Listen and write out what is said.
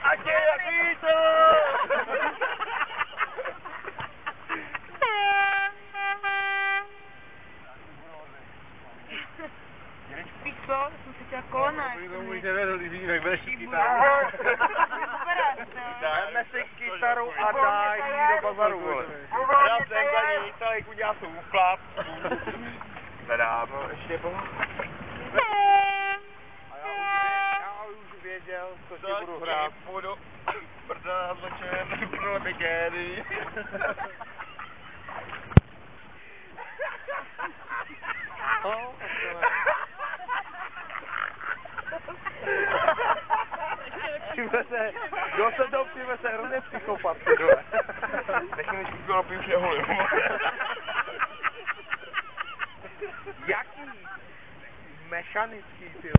A tě jaký to? Víš co? Jsem si chtěla kolona. Můj nevedl, když jinak budeš kytaru. Dáme si kytaru a daj do bazaru, vole. Já jsem za ní, celý udělal svou vklad. Zadám, no, ještě pomoct. Já už věděl, co ti budu hrát. Budu prdá začet pro bikény. Přiveze, kdo se to přiveze, hrozně psychopat, ty dole. Nechci mi špikolopy už neholím. Jaký mechanický, ty